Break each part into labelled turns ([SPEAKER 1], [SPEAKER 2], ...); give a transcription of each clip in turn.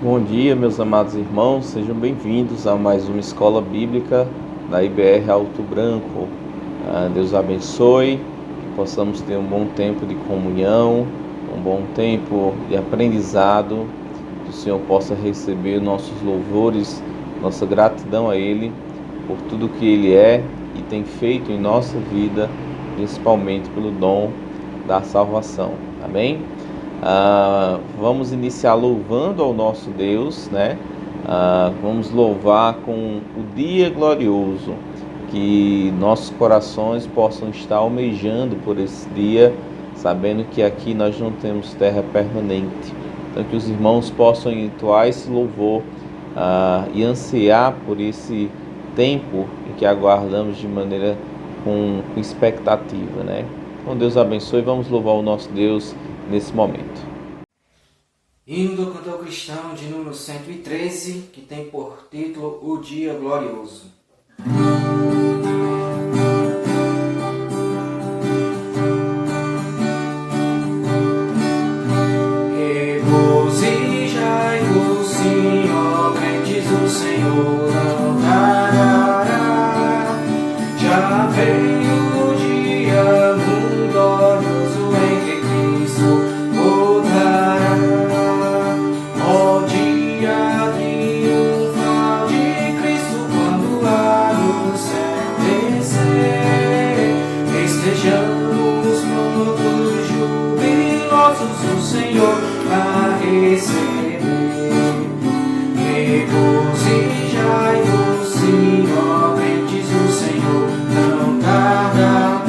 [SPEAKER 1] Bom dia, meus amados irmãos, sejam bem-vindos a mais uma escola bíblica da IBR Alto Branco. Deus abençoe, que possamos ter um bom tempo de comunhão, um bom tempo de aprendizado, que o Senhor possa receber nossos louvores, nossa gratidão a Ele por tudo que Ele é e tem feito em nossa vida, principalmente pelo dom da salvação. Amém? Vamos iniciar louvando ao nosso Deus, né? Vamos louvar com o dia glorioso, que nossos corações possam estar almejando por esse dia, sabendo que aqui nós não temos terra permanente. Então que os irmãos possam entoar esse louvor e ansiar por esse tempo em que aguardamos de maneira com expectativa, né? Então Deus abençoe, vamos louvar o nosso Deus nesse momento.
[SPEAKER 2] Hino do cantor cristão de número 113, que tem por título O Dia Glorioso. Regozijai-vos, sim, ó crentes, o Senhor não tardará. Já veio o dia muito glorioso em que Cristo voltará. Ó dia triunfal de Cristo, quando lá no céu descer, estejamos prontos, jubilosos, o Senhor a receber. Regozijai-vos, sim, ó crentes, o Senhor não tardará.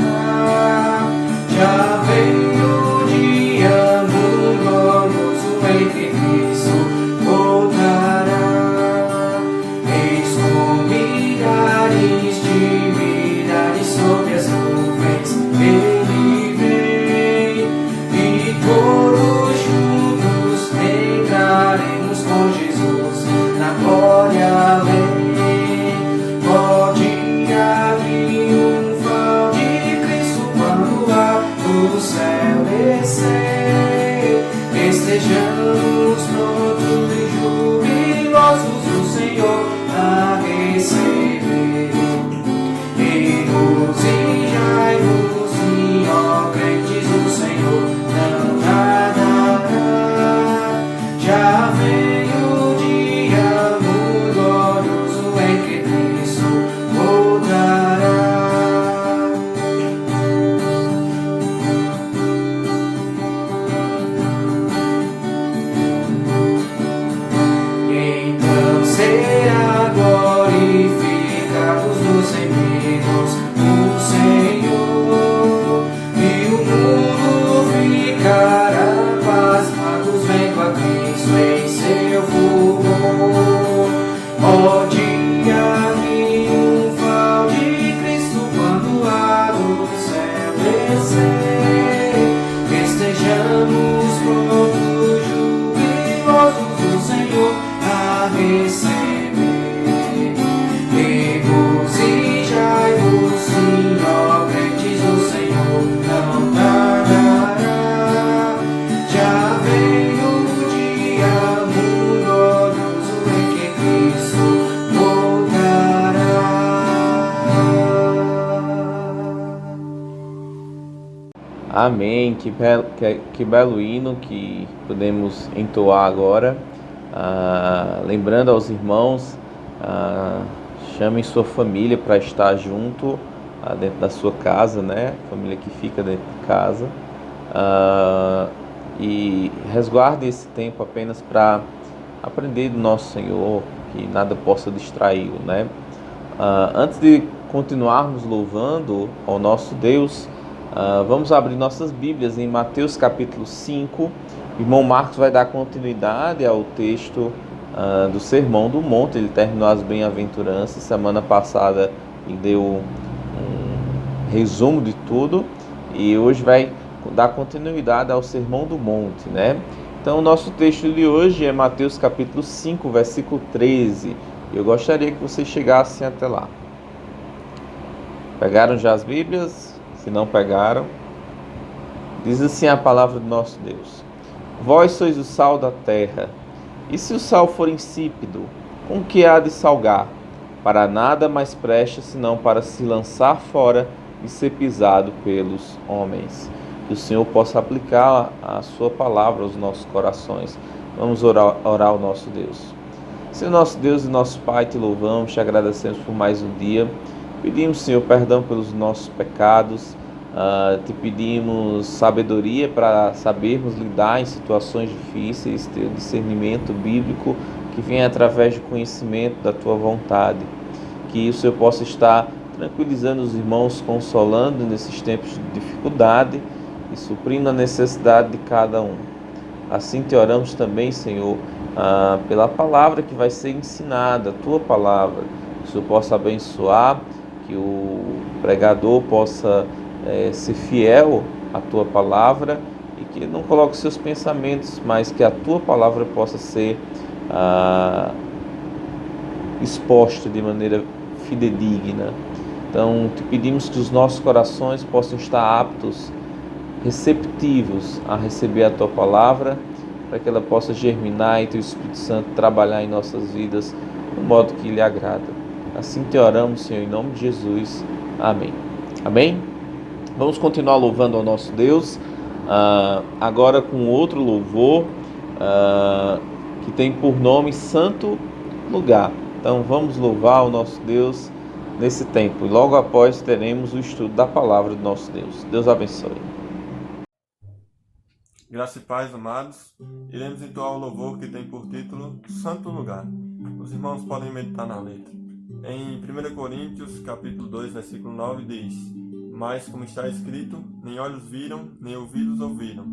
[SPEAKER 2] Já veio o dia muito glorioso em que Cristo voltará. Eis com milhares de milhares sobre as nuvens Ele vem, e todos juntos entraremos com Jesus na glória além. Ó dia triunfal de Cristo, quando lá do céu descer, estejamos prontos e jubilosos, o Senhor a receber. Regozijai-vos, sim, ó crentes, o Senhor não tardará. Já veio o dia muito glorioso em que Cristo voltará. Então será glorificados nos inimigos o Senhor, e o mundo ficará pasmado vendo a Cristo em seu fulgor. Ó dia triunfal de Cristo, quando lá do céu descer, estejamos prontos, jubilosos, o Senhor a receber. Regozijai-vos, sim, ó crentes, o Senhor não tardará. Já veio o dia muito glorioso em que Cristo voltará.
[SPEAKER 1] Amém, que belo hino que podemos entoar agora. Lembrando aos irmãos, chamem sua família para estar junto dentro da sua casa, né? Família que fica dentro de casa. E resguarde esse tempo apenas para aprender do nosso Senhor, que nada possa distraí-lo, né? Antes de continuarmos louvando ao nosso Deus, vamos abrir nossas Bíblias em Mateus capítulo 5. O irmão Marcos vai dar continuidade ao texto do Sermão do Monte. Ele terminou as bem-aventuranças. Semana passada ele deu um resumo de tudo e hoje vai dar continuidade ao Sermão do Monte, né? Então o nosso texto de hoje é Mateus capítulo 5, versículo 13. Eu gostaria que vocês chegassem até lá. Pegaram já as Bíblias? Se não pegaram, diz assim a palavra do nosso Deus: Vós sois o sal da terra, E se o sal for insípido, com que há de salgar? Para nada mais presta senão para se lançar fora e ser pisado pelos homens. Que o Senhor possa aplicar a sua palavra aos nossos corações. Vamos orar ao nosso Deus. Senhor nosso Deus e nosso Pai, te louvamos, te agradecemos por mais um dia. Pedimos, Senhor, perdão pelos nossos pecados. Te pedimos sabedoria para sabermos lidar em situações difíceis, ter discernimento bíblico que vem através do conhecimento da Tua vontade. Que o Senhor possa estar tranquilizando os irmãos, consolando nesses tempos de dificuldade e suprindo a necessidade de cada um. Assim te oramos também, Senhor, pela palavra que vai ser ensinada, a Tua palavra. Que o Senhor possa abençoar, que o pregador possa ser fiel à Tua palavra e que ele não coloque seus pensamentos, mas que a Tua palavra possa ser exposta de maneira fidedigna. Então, te pedimos que os nossos corações possam estar aptos, receptivos a receber a Tua palavra, para que ela possa germinar e Teu Espírito Santo trabalhar em nossas vidas no modo que lhe agrada. Assim te oramos, Senhor, em nome de Jesus. Amém. Amém? Vamos continuar louvando ao nosso Deus, agora com outro louvor, que tem por nome Santo Lugar. Então vamos louvar o nosso Deus nesse tempo. E logo após teremos o estudo da palavra do nosso Deus. Deus abençoe.
[SPEAKER 3] Graça e paz, amados. Iremos entoar o louvor que tem por título Santo Lugar. Os irmãos podem meditar na letra. Em 1 Coríntios, capítulo 2, versículo 9, diz: Mas, como está escrito, nem olhos viram, nem ouvidos ouviram,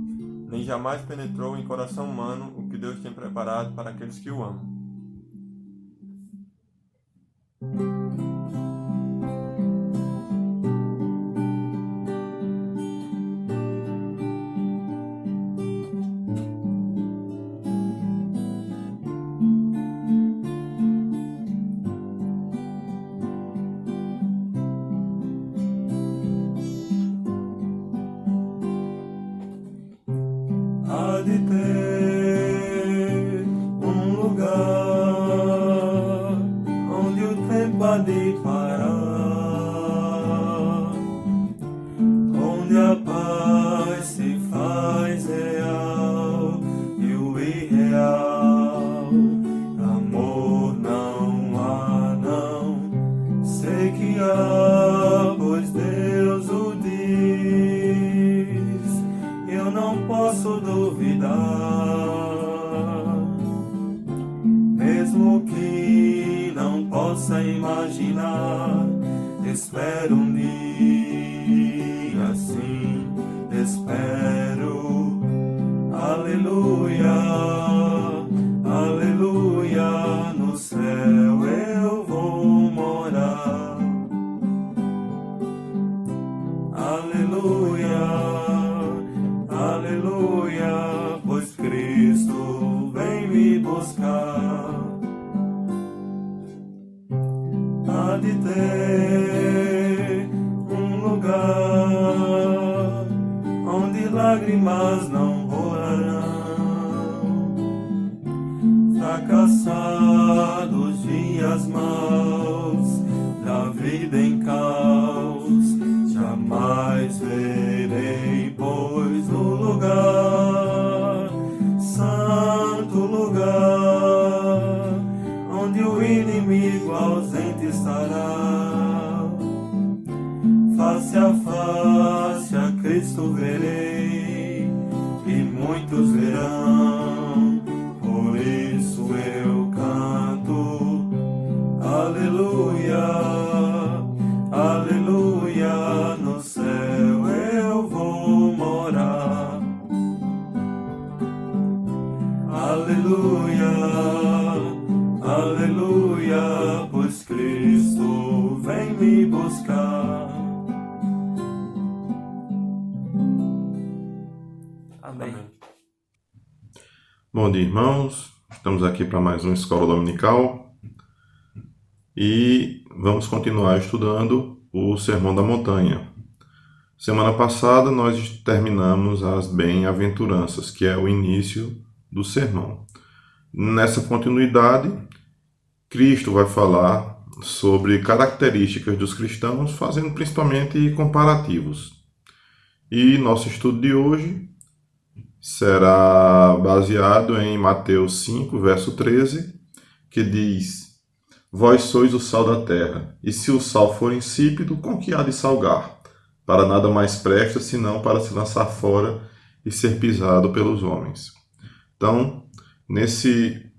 [SPEAKER 3] nem jamais penetrou em coração humano o que Deus tem preparado para aqueles que o amam. Há de ter um lugar onde o tempo há de parar, onde a paz se faz real e o irreal. Amor não há, não sei que há, pois Deus o diz. Eu não posso duvidar, mesmo que não possa imaginar. Espero um dia assim, espero. Aleluia, aleluia, no céu eu vou morar. Aleluia, aleluia, pois Cristo vem me buscar. Há de ter um lugar onde lágrimas não rolarão. Fracassados dias maus da vida em caos, jamais verei, pois no lugar, santo lugar, onde o inimigo ausente estará, face a face a Cristo verei, e muitos verão, por isso eu canto, aleluia, aleluia, no céu eu vou morar. Aleluia, aleluia, pois Cristo vem me buscar. Amém.
[SPEAKER 4] Bom dia, irmãos. Estamos aqui para mais uma escola dominical e vamos continuar estudando o Sermão da Montanha. Semana passada nós terminamos as bem-aventuranças, que é o início do sermão. Nessa continuidade, Cristo vai falar sobre características dos cristãos, fazendo principalmente comparativos. E nosso estudo de hoje será baseado em Mateus 5, verso 13, que diz: Vós sois o sal da terra, e se o sal for insípido, com que há de salgar? Para nada mais presta, senão para se lançar fora e ser pisado pelos homens. Então, nesse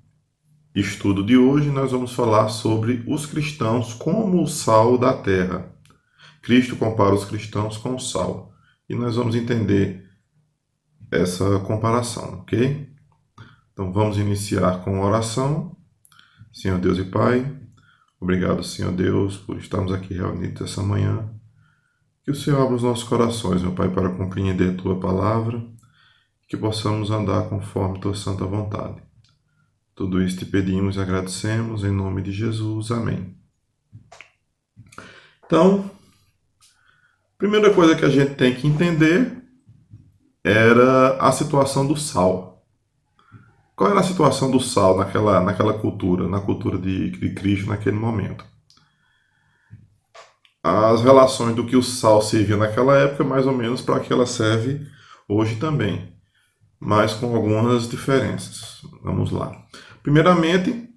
[SPEAKER 4] estudo de hoje, nós vamos falar sobre os cristãos como o sal da terra. Cristo compara os cristãos com o sal. E nós vamos entender essa comparação, ok? Então, vamos iniciar com a oração. Senhor Deus e Pai, obrigado, Senhor Deus, por estarmos aqui reunidos essa manhã. Que o Senhor abra os nossos corações, meu Pai, para compreender a Tua palavra, que possamos andar conforme Tua santa vontade. Tudo isso te pedimos e agradecemos em nome de Jesus. Amém. Então, a primeira coisa que a gente tem que entender era a situação do sal. Qual era a situação do sal naquela cultura, na cultura de Cristo naquele momento? As relações do que o sal servia naquela época, mais ou menos para que ela serve hoje também, mas com algumas diferenças. Vamos lá. Primeiramente,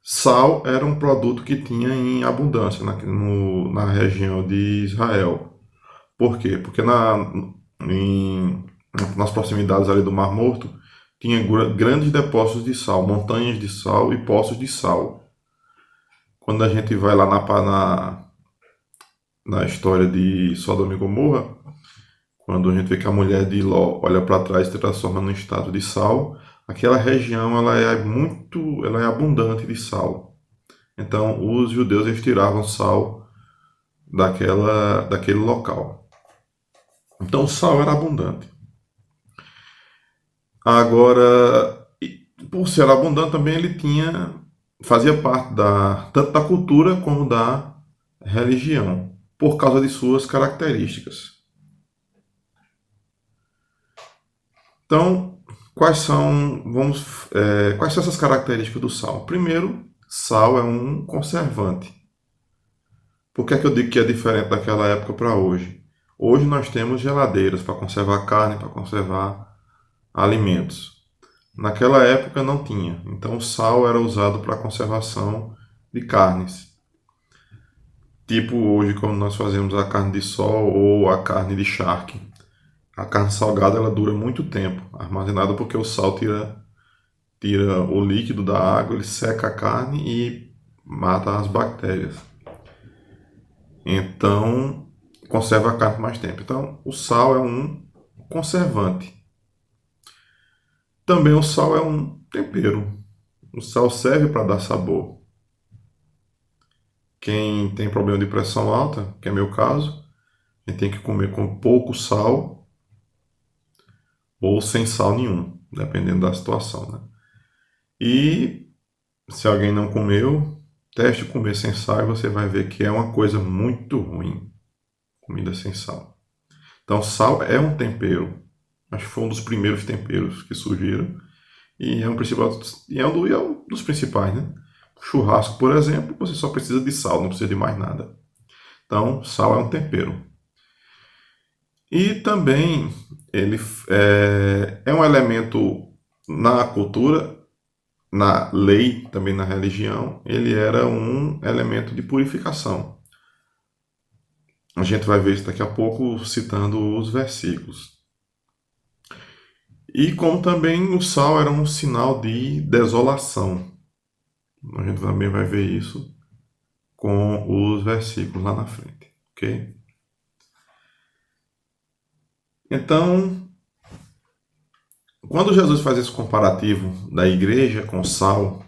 [SPEAKER 4] sal era um produto que tinha em abundância na região de Israel. Por quê? Porque nas proximidades ali do Mar Morto, tinha grandes depósitos de sal, montanhas de sal e poços de sal. Quando a gente vai lá na história de Sodoma e Gomorra, quando a gente vê que a mulher de Ló olha para trás e se transforma num estado de sal, aquela região ela é abundante de sal. Então, os judeus eles tiravam sal daquele local. Então, o sal era abundante. Agora, por ser abundante também, ele fazia parte tanto da cultura como da religião, por causa de suas características. Então, quais são essas características do sal? Primeiro, sal é um conservante. Por que é que eu digo que é diferente daquela época para hoje? Hoje nós temos geladeiras para conservar carne, para conservar alimentos. Naquela época não tinha. Então, o sal era usado para conservação de carnes. Tipo hoje, como nós fazemos a carne de sol ou a carne de charque. A carne salgada ela dura muito tempo armazenada porque o sal tira o líquido da água, ele seca a carne e mata as bactérias. Então, conserva a carne por mais tempo. Então, o sal é um conservante. Também o sal é um tempero. O sal serve para dar sabor. Quem tem problema de pressão alta, que é meu caso, a gente tem que comer com pouco sal ou sem sal nenhum, dependendo da situação, né? E se alguém não comeu, teste comer sem sal e você vai ver que é uma coisa muito ruim, comida sem sal. Então, sal é um tempero. Acho que foi um dos primeiros temperos que surgiram e é um dos principais, né? Churrasco, por exemplo, você só precisa de sal, não precisa de mais nada. Então, sal é um tempero. E também ele é um elemento na cultura, na lei, também na religião, ele era um elemento de purificação. A gente vai ver isso daqui a pouco citando os versículos. E como também o sal era um sinal de desolação. A gente também vai ver isso com os versículos lá na frente, ok? Então, quando Jesus faz esse comparativo da igreja com o sal,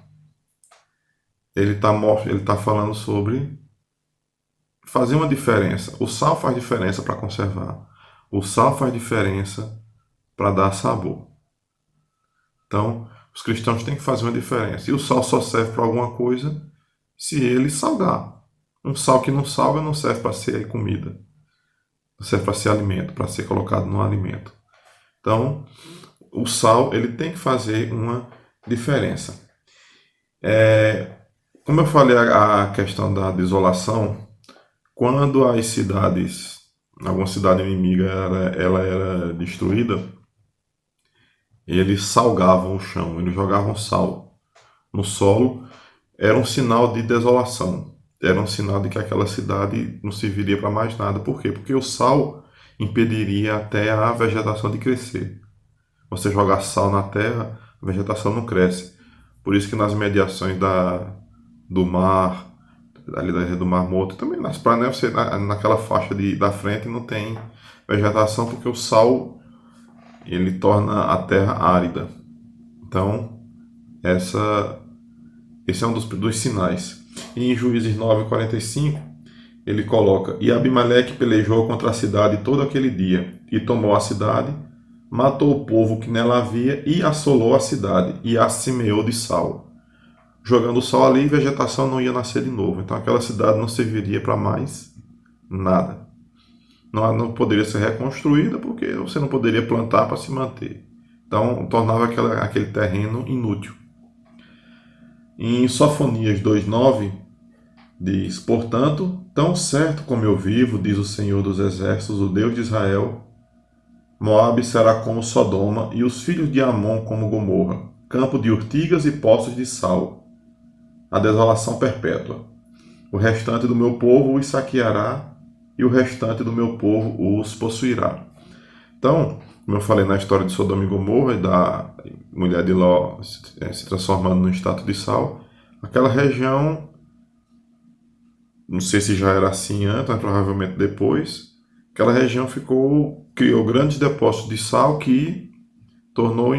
[SPEAKER 4] ele está falando sobre fazer uma diferença. O sal faz diferença para conservar. O sal faz diferença para dar sabor. Então, os cristãos têm que fazer uma diferença. E o sal só serve para alguma coisa se ele salgar. Um sal que não salga não serve para ser comida. Não serve para ser alimento, para ser colocado no alimento. Então, o sal ele tem que fazer uma diferença. Como eu falei, a questão da desolação, quando as cidades, alguma cidade inimiga, ela era destruída, eles salgavam o chão, eles jogavam sal no solo, era um sinal de desolação, era um sinal de que aquela cidade não serviria para mais nada. Por quê? Porque o sal impediria até a vegetação de crescer. Você jogar sal na terra, a vegetação não cresce. Por isso que nas mediações do mar, ali da região do Mar Morto, também nas praias, você, naquela faixa da frente não tem vegetação, porque o sal ele torna a terra árida. Então, esse é um dos sinais. E em Juízes 9:45, ele coloca: E Abimeleque pelejou contra a cidade todo aquele dia, e tomou a cidade, matou o povo que nela havia, e assolou a cidade, e a semeou de sal. Jogando sal ali, vegetação não ia nascer de novo. Então aquela cidade não serviria para mais nada. Não poderia ser reconstruída, porque você não poderia plantar para se manter. Então tornava aquele terreno inútil. Em Sofonias 2:9 diz: Portanto, tão certo como eu vivo, diz o Senhor dos Exércitos, o Deus de Israel, Moabe será como Sodoma e os filhos de Amon como Gomorra, campo de urtigas e poços de sal, a desolação perpétua. O restante do meu povo os saqueará e o restante do meu povo os possuirá. Então, como eu falei na história de Sodoma e Gomorra e da mulher de Ló se transformando no estátua de sal, aquela região, não sei se já era assim antes, mas provavelmente depois, aquela região criou grandes depósitos de sal que tornou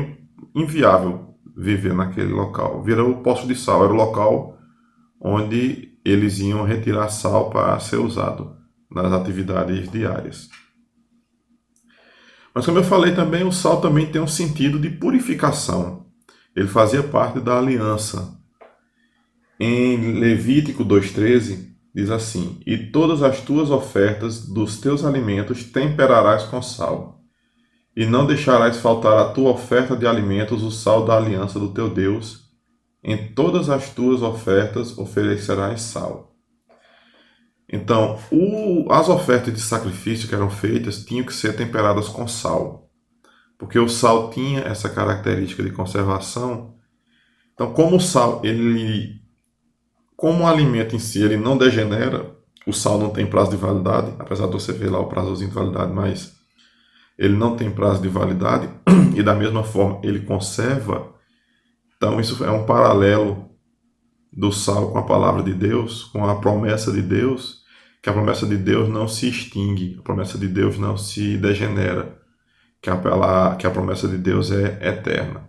[SPEAKER 4] inviável viver naquele local. Virou o poço de sal, era o local onde eles iam retirar sal para ser usado nas atividades diárias. Mas como eu falei também, o sal também tem um sentido de purificação. Ele fazia parte da aliança. Em Levítico 2:13 diz assim: E todas as tuas ofertas dos teus alimentos temperarás com sal, e não deixarás faltar à tua oferta de alimentos o sal da aliança do teu Deus. Em todas as tuas ofertas oferecerás sal. Então, as ofertas de sacrifício que eram feitas tinham que ser temperadas com sal, porque o sal tinha essa característica de conservação. Então, como o sal, como o alimento em si, ele não degenera, o sal não tem prazo de validade, apesar de você ver lá o prazozinho de validade, mas ele não tem prazo de validade, e da mesma forma ele conserva. Então, isso é um paralelo do sal com a palavra de Deus, com a promessa de Deus, que a promessa de Deus não se extingue, a promessa de Deus não se degenera, que a promessa de Deus é eterna.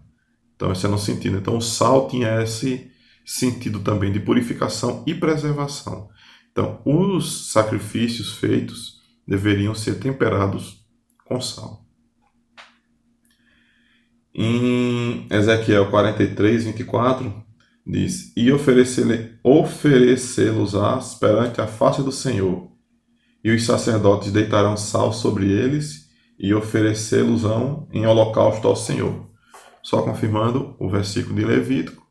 [SPEAKER 4] Então esse é no sentido. Então o sal tinha esse sentido também de purificação e preservação. Então os sacrifícios feitos deveriam ser temperados com sal. Em Ezequiel 43:24 diz: E oferecê-los-ás perante a face do Senhor, e os sacerdotes deitarão sal sobre eles, e oferecê-los-ão em holocausto ao Senhor. Só confirmando o versículo de Levítico,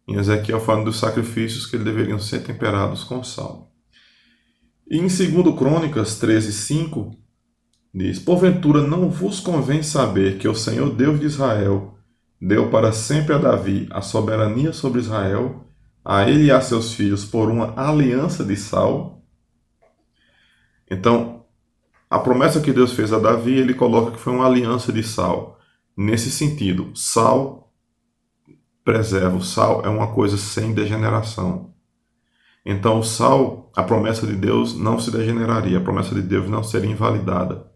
[SPEAKER 4] em Ezequiel falando dos sacrifícios que deveriam ser temperados com sal. E em 2 Crônicas 13:5 diz: Porventura não vos convém saber que o Senhor Deus de Israel deu para sempre a Davi a soberania sobre Israel, a ele e a seus filhos, por uma aliança de sal. Então, a promessa que Deus fez a Davi, ele coloca que foi uma aliança de sal. Nesse sentido, sal preserva, o sal é uma coisa sem degeneração. Então, o sal, a promessa de Deus não se degeneraria, a promessa de Deus não seria invalidada.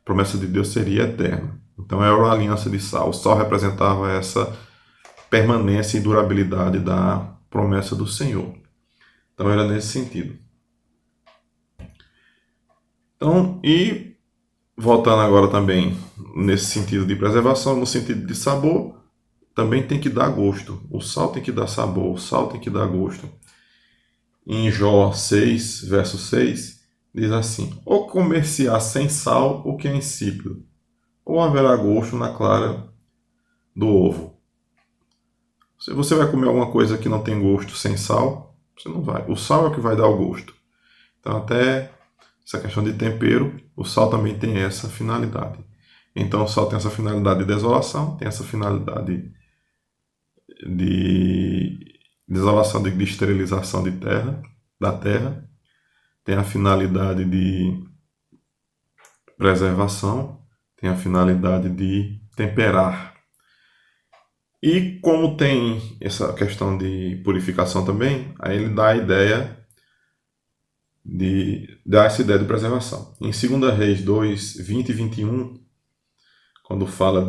[SPEAKER 4] A promessa de Deus seria eterna. Então era uma aliança de sal. O sal representava essa permanência e durabilidade da promessa do Senhor. Então era nesse sentido. Então, e voltando agora também nesse sentido de preservação, no sentido de sabor, também tem que dar gosto. O sal tem que dar sabor, o sal tem que dar gosto. Em Jó 6, verso 6, diz assim: Ou comer-se-á sem sal o que é insípido, ou haverá gosto na clara do ovo. Se você vai comer alguma coisa que não tem gosto sem sal, você não vai. O sal é o que vai dar o gosto. Então, até essa questão de tempero, o sal também tem essa finalidade. Então, o sal tem essa finalidade de desolação, tem essa finalidade de desolação, de esterilização de terra, da terra, tem a finalidade de preservação, tem a finalidade de temperar. E como tem essa questão de purificação também, aí ele dá a ideia dá essa ideia de preservação. Em 2 Reis 2, 20 e 21, quando fala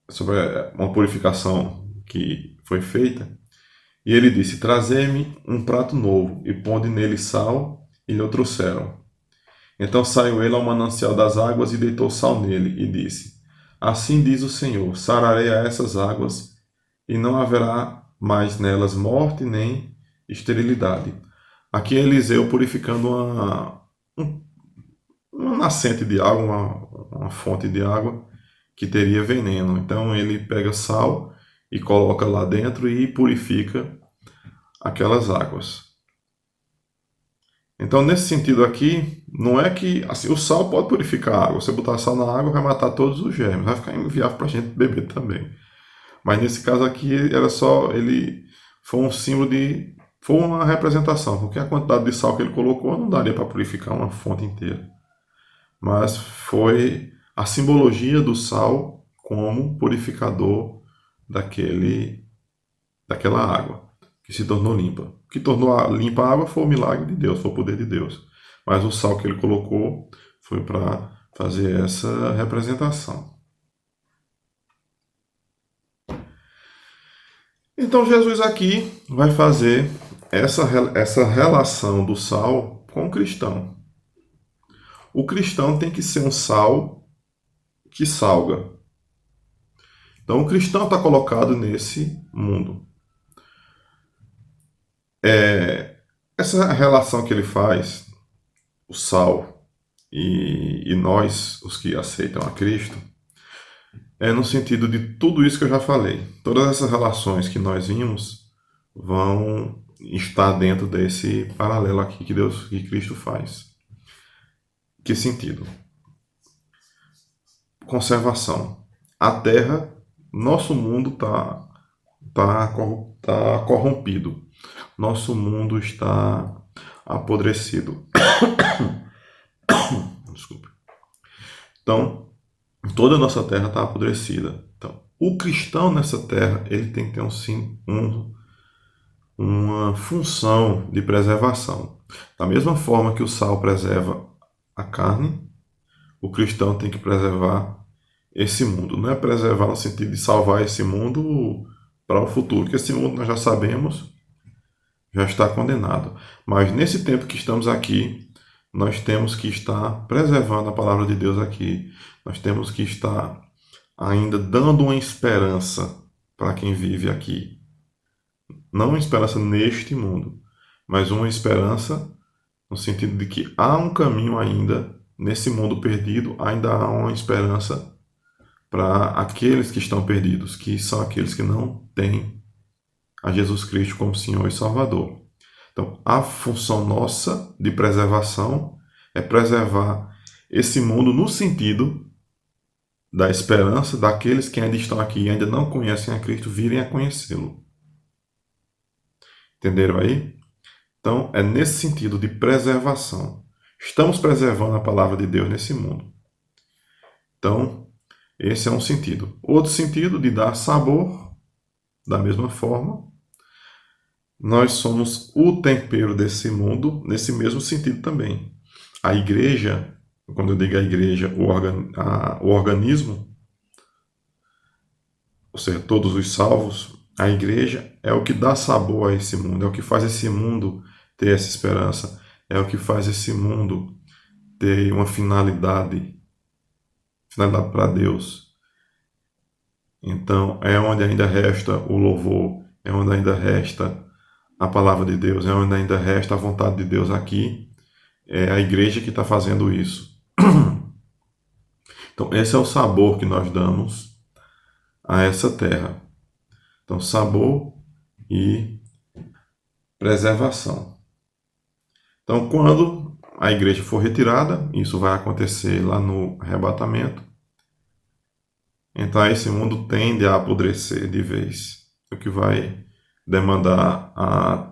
[SPEAKER 4] sobre uma purificação que foi feita, e ele disse: Trazei-me um prato novo, e ponde nele sal, e lhe o trouxeram. Então saiu ele ao manancial das águas e deitou sal nele, e disse: Assim diz o Senhor: sararei a essas águas, e não haverá mais nelas morte nem esterilidade. Aqui é Eliseu purificando uma nascente de água, uma fonte de água que teria veneno. Então ele pega sal e coloca lá dentro e purifica aquelas águas. Então, nesse sentido aqui, não é que assim, o sal pode purificar a água. Se você botar sal na água, vai matar todos os germes, vai ficar inviável para a gente beber também. Mas nesse caso aqui, ele foi um símbolo foi uma representação, porque a quantidade de sal que ele colocou não daria para purificar uma fonte inteira. Mas foi a simbologia do sal como purificador daquela água que se tornou limpa. O que tornou limpa a água foi o milagre de Deus, foi o poder de Deus. Mas o sal que ele colocou foi para fazer essa representação. Então Jesus aqui vai fazer essa relação do sal com o cristão. O cristão tem que ser um sal que salga. Então o cristão está colocado nesse mundo. Essa relação que ele faz, o sal e nós, os que aceitam a Cristo, é no sentido de tudo isso que eu já falei. Todas essas relações que nós vimos vão estar dentro desse paralelo aqui que Cristo faz. Que sentido? Conservação. A Terra, nosso mundo está corrompido. Nosso mundo está apodrecido. Desculpa. Então, toda a nossa terra está apodrecida. Então, o cristão nessa terra, ele tem que ter uma função de preservação. Da mesma forma que o sal preserva a carne, o cristão tem que preservar esse mundo. Não é preservar no sentido de salvar esse mundo para o futuro, porque esse mundo nós já sabemos, já está condenado. Mas nesse tempo que estamos aqui, nós temos que estar preservando a palavra de Deus aqui. Nós temos que estar ainda dando uma esperança para quem vive aqui. Não uma esperança neste mundo, mas uma esperança no sentido de que há um caminho ainda, nesse mundo perdido, ainda há uma esperança para aqueles que estão perdidos, que são aqueles que não têm a Jesus Cristo como Senhor e Salvador. Então, a função nossa de preservação é preservar esse mundo no sentido da esperança daqueles que ainda estão aqui e ainda não conhecem a Cristo, virem a conhecê-lo. Entenderam aí? Então, é nesse sentido de preservação. Estamos preservando a palavra de Deus nesse mundo. Então, esse é um sentido. Outro sentido de dar sabor, da mesma forma, nós somos o tempero desse mundo, nesse mesmo sentido também. A igreja, quando eu digo a igreja, o organismo, ou seja, todos os salvos, a igreja é o que dá sabor a esse mundo, é o que faz esse mundo ter essa esperança, é o que faz esse mundo ter uma finalidade para Deus. Então, é onde ainda resta o louvor, é onde ainda resta a palavra de Deus, é onde ainda resta a vontade de Deus aqui. É a igreja que está fazendo isso. Então, esse é o sabor que nós damos a essa terra. Então, sabor e preservação. Então, quando a igreja for retirada, isso vai acontecer lá no arrebatamento, então esse mundo tende a apodrecer de vez, o que vai demandar a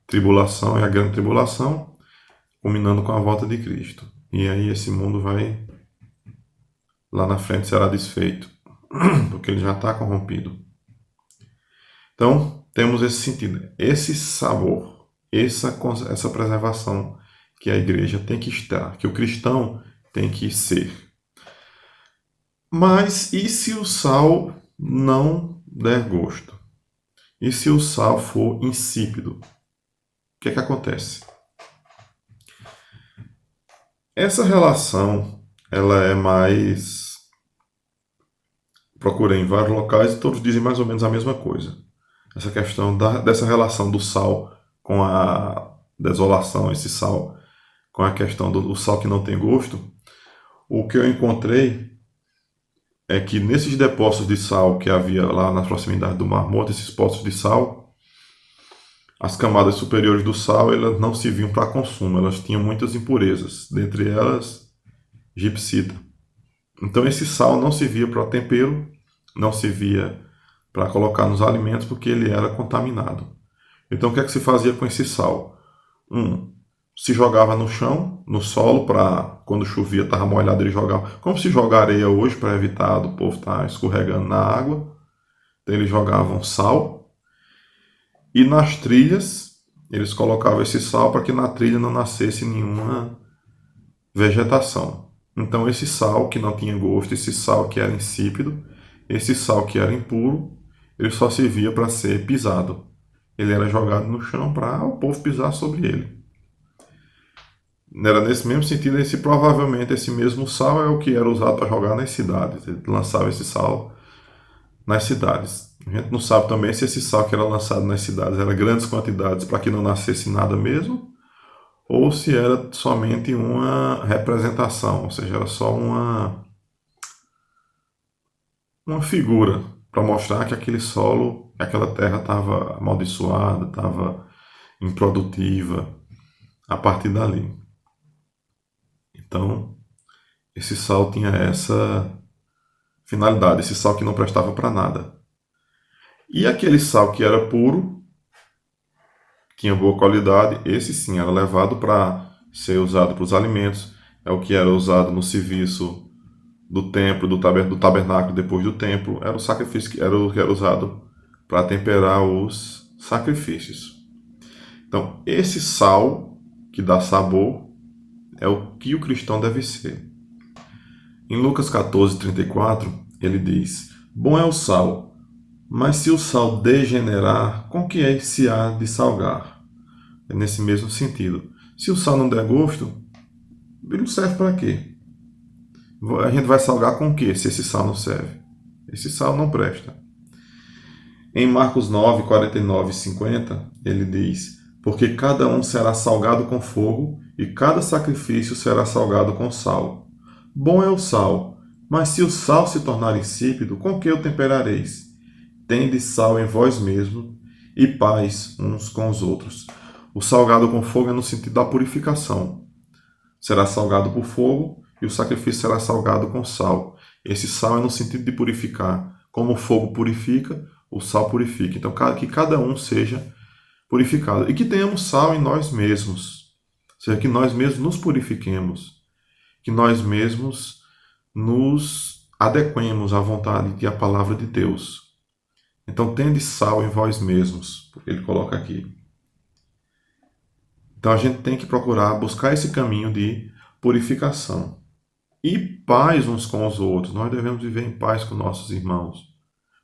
[SPEAKER 4] tribulação e a grande tribulação, culminando com a volta de Cristo. E aí esse mundo vai, lá na frente, será desfeito, porque ele já está corrompido. Então, temos esse sentido, esse sabor, essa preservação que a igreja tem que estar, que o cristão tem que ser. Mas e se o sal não der gosto? E se o sal for insípido? O que é que acontece? Essa relação, ela é mais... Procurei em vários locais e todos dizem mais ou menos a mesma coisa. Essa questão dessa relação do sal com a desolação, esse sal, com a questão do sal que não tem gosto, o que eu encontrei é que nesses depósitos de sal que havia lá na proximidade do Mar Morto, esses poços de sal, as camadas superiores do sal elas não serviam para consumo, elas tinham muitas impurezas, dentre elas gipsita. Então esse sal não servia para tempero, não servia para colocar nos alimentos porque ele era contaminado. Então o que é que se fazia com esse sal? Se jogava no chão, no solo, para quando chovia, estava molhado, ele jogava. Como se joga areia hoje para evitar do povo estar escorregando na água. Então eles jogavam sal. E nas trilhas, eles colocavam esse sal para que na trilha não nascesse nenhuma vegetação. Então esse sal que não tinha gosto, esse sal que era insípido, esse sal que era impuro, ele só servia para ser pisado. Ele era jogado no chão para o povo pisar sobre ele. Era nesse mesmo sentido, provavelmente esse mesmo sal é o que era usado para jogar nas cidades. Ele lançava esse sal nas cidades. A gente não sabe também se esse sal que era lançado nas cidades era grandes quantidades para que não nascesse nada mesmo, ou se era somente uma representação, ou seja, era só uma figura para mostrar que aquele solo, aquela terra estava amaldiçoada, estava improdutiva a partir dali. Então, esse sal tinha essa finalidade, esse sal que não prestava para nada. E aquele sal que era puro, tinha boa qualidade, esse sim era levado para ser usado para os alimentos, é o que era usado no serviço do templo, do tabernáculo depois do templo, era o sacrifício que era usado para temperar os sacrifícios. Então, esse sal que dá sabor é o que o cristão deve ser. Em Lucas 14:34, ele diz: Bom é o sal, mas se o sal degenerar, com que é que se há de salgar? É nesse mesmo sentido. Se o sal não der gosto, ele não serve para quê? A gente vai salgar com o quê se esse sal não serve? Esse sal não presta. Em Marcos 9:49 e 50, ele diz: Porque cada um será salgado com fogo, e cada sacrifício será salgado com sal. Bom é o sal, mas se o sal se tornar insípido, com que o temperareis? Tende sal em vós mesmos, e paz uns com os outros. O salgado com fogo é no sentido da purificação. Será salgado por fogo, e o sacrifício será salgado com sal. Esse sal é no sentido de purificar. Como o fogo purifica, o sal purifica. Então, que cada um seja purificado. E que tenhamos sal em nós mesmos. Ou seja, que nós mesmos nos purifiquemos. Que nós mesmos nos adequemos à vontade e à palavra de Deus. Então, tende sal em vós mesmos. Porque ele coloca aqui. Então, a gente tem que procurar buscar esse caminho de purificação. E paz uns com os outros. Nós devemos viver em paz com nossos irmãos.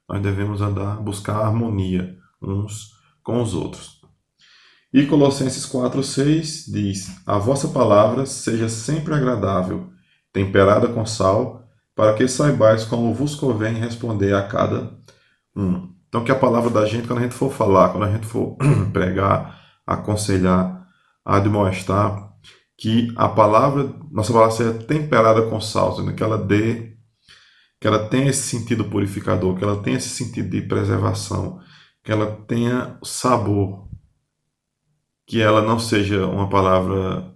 [SPEAKER 4] Nós devemos buscar harmonia uns com os outros. E Colossenses 4:6 diz: A vossa palavra seja sempre agradável, temperada com sal, para que saibais como vos convém responder a cada um. Então, que a palavra da gente, quando a gente for falar, quando a gente for pregar, aconselhar, admoestar, que a nossa palavra seja temperada com sal, que ela tenha esse sentido purificador, que ela tenha esse sentido de preservação, que ela tenha sabor, que ela não seja uma palavra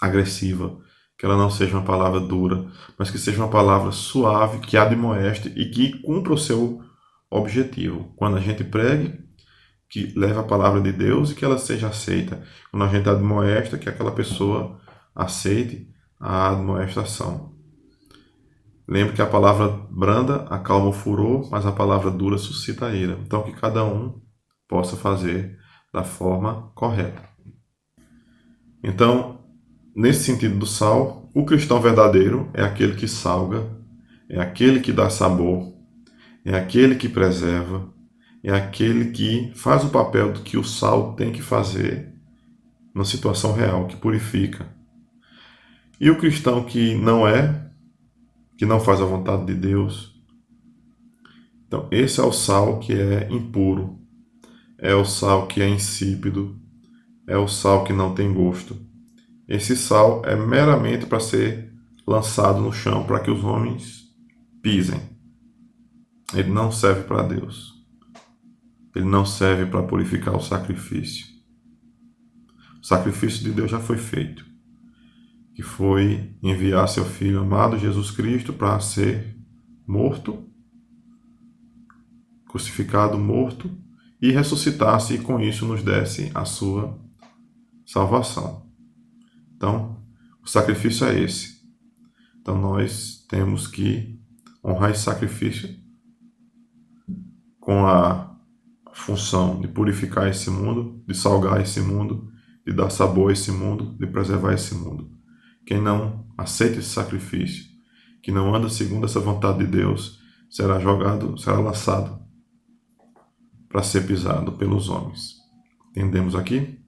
[SPEAKER 4] agressiva, que ela não seja uma palavra dura, mas que seja uma palavra suave, que admoeste e que cumpra o seu objetivo. Quando a gente pregue, que leve a palavra de Deus e que ela seja aceita. Quando a gente admoesta, que aquela pessoa aceite a admoestação. Lembre que a palavra branda acalma o furor, mas a palavra dura suscita a ira. Então, que cada um possa fazer da forma correta. Então, nesse sentido do sal, o cristão verdadeiro é aquele que salga, é aquele que dá sabor, é aquele que preserva, é aquele que faz o papel do que o sal tem que fazer na situação real, que purifica. E o cristão que não faz a vontade de Deus, então esse é o sal que é impuro, é o sal que é insípido, é o sal que não tem gosto. Esse sal é meramente para ser lançado no chão para que os homens pisem. Ele não serve para Deus. Ele não serve para purificar o sacrifício. O sacrifício de Deus já foi feito, que foi enviar seu Filho amado Jesus Cristo para ser morto, crucificado, morto, e ressuscitasse e com isso nos desse a sua salvação. Então, o sacrifício é esse. Então, nós temos que honrar esse sacrifício com a função de purificar esse mundo, de salgar esse mundo, de dar sabor a esse mundo, de preservar esse mundo. Quem não aceita esse sacrifício, que não anda segundo essa vontade de Deus, será lançado para ser pisado pelos homens. Entendemos aqui?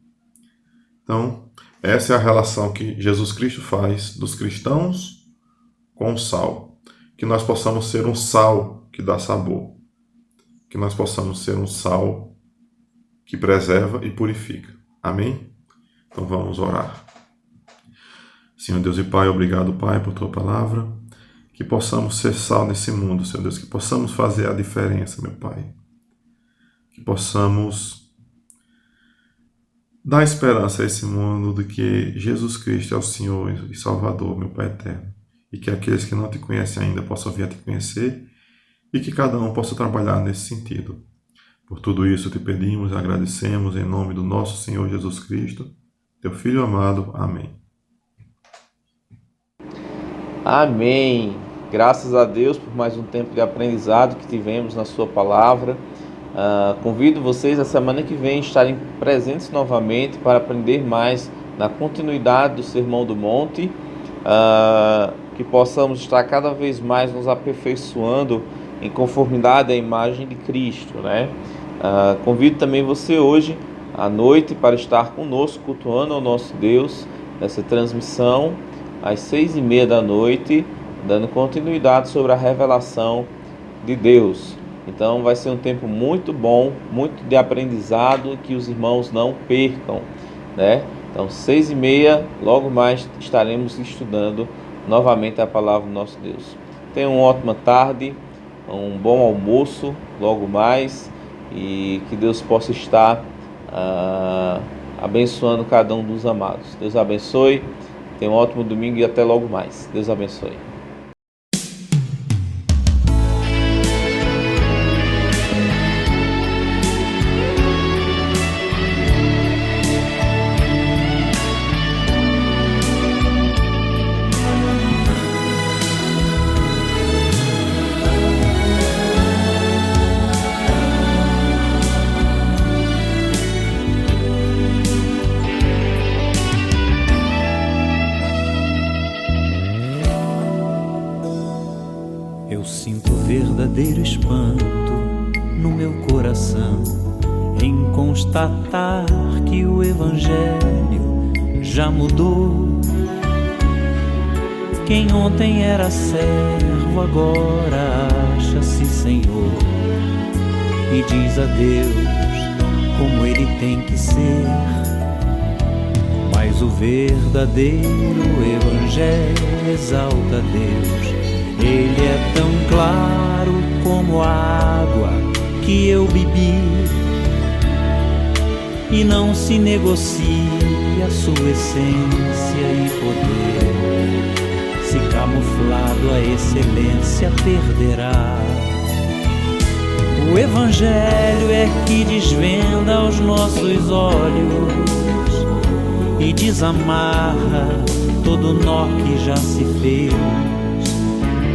[SPEAKER 4] Então, essa é a relação que Jesus Cristo faz dos cristãos com o sal. Que nós possamos ser um sal que dá sabor. Que nós possamos ser um sal que preserva e purifica. Amém? Então vamos orar. Senhor Deus e Pai, obrigado, Pai, por Tua palavra. Que possamos ser sal nesse mundo, Senhor Deus. Que possamos fazer a diferença, meu Pai. Que possamos dar esperança a esse mundo de que Jesus Cristo é o Senhor e Salvador, meu Pai eterno. E que aqueles que não Te conhecem ainda possam vir a Te conhecer e que cada um possa trabalhar nesse sentido. Por tudo isso Te pedimos e agradecemos em nome do nosso Senhor Jesus Cristo, Teu Filho amado. Amém.
[SPEAKER 1] Amém. Graças a Deus por mais um tempo de aprendizado que tivemos na Sua palavra. Convido vocês a semana que vem estarem presentes novamente para aprender mais na continuidade do Sermão do Monte, que possamos estar cada vez mais nos aperfeiçoando em conformidade à imagem de Cristo, né? Convido também você hoje à noite para estar conosco cultuando ao nosso Deus nessa transmissão às 6:30 da noite, dando continuidade sobre a revelação de Deus. Então vai ser um tempo muito bom, muito de aprendizado, que os irmãos não percam, né? Então 6:30, logo mais estaremos estudando novamente a palavra do nosso Deus. Tenham uma ótima tarde, um bom almoço logo mais, e que Deus possa estar abençoando cada um dos amados. Deus abençoe, tenham um ótimo domingo e até logo mais. Deus abençoe.
[SPEAKER 5] Eu sinto verdadeiro espanto no meu coração em constatar que o Evangelho já mudou. Quem ontem era servo agora acha-se Senhor e diz a Deus como Ele tem que ser. Mas o verdadeiro Evangelho exalta Deus. Ele é tão claro como a água que eu bebi, e não se negocie a sua essência e poder. Se camuflado a excelência perderá. O Evangelho é que desvenda aos nossos olhos e desamarra todo nó que já se fez.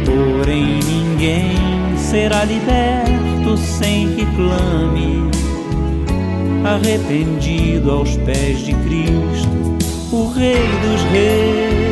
[SPEAKER 5] Porém ninguém será liberto sem que clame, arrependido aos pés de Cristo, o Rei dos Reis.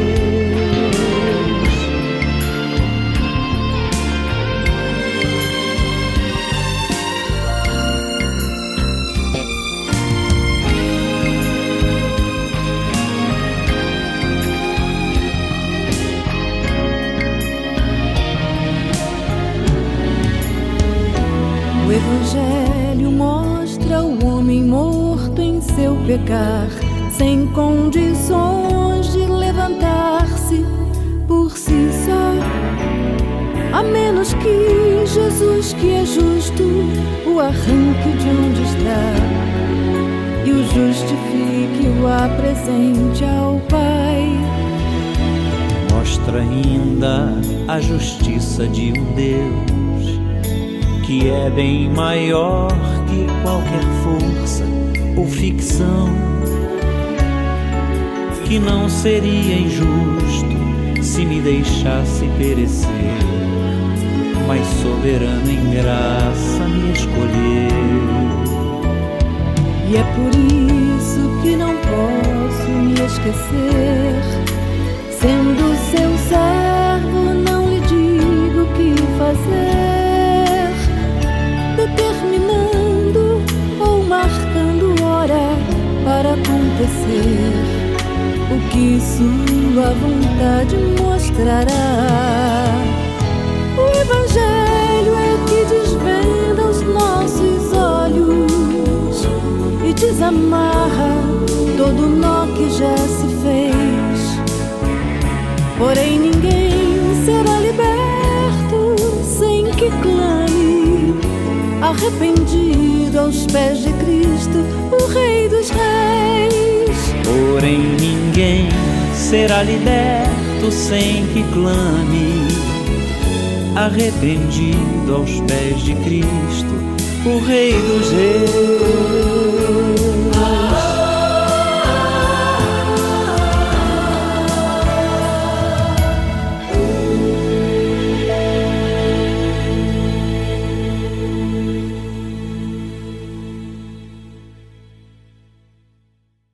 [SPEAKER 6] O Evangelho mostra o homem morto em seu pecar, sem condições de levantar-se por si só, a menos que Jesus, que é justo, o arranque de onde está e o justifique, o apresente ao Pai.
[SPEAKER 5] Mostra ainda a justiça de um Deus que é bem maior que qualquer força ou ficção, que não seria injusto se me deixasse perecer, mas soberano em graça me escolheu.
[SPEAKER 6] E é por isso que não posso me esquecer, sendo seu servo não lhe digo o que fazer, determinando ou marcando hora para acontecer o que sua vontade mostrará. O Evangelho é que desvenda os nossos olhos e desamarra todo nó que já se fez. Porém ninguém será liberto sem que clame, arrependido aos pés de Cristo, o Rei dos Reis.
[SPEAKER 5] Porém ninguém será liberto sem que clame, arrependido aos pés de Cristo, o Rei dos Reis.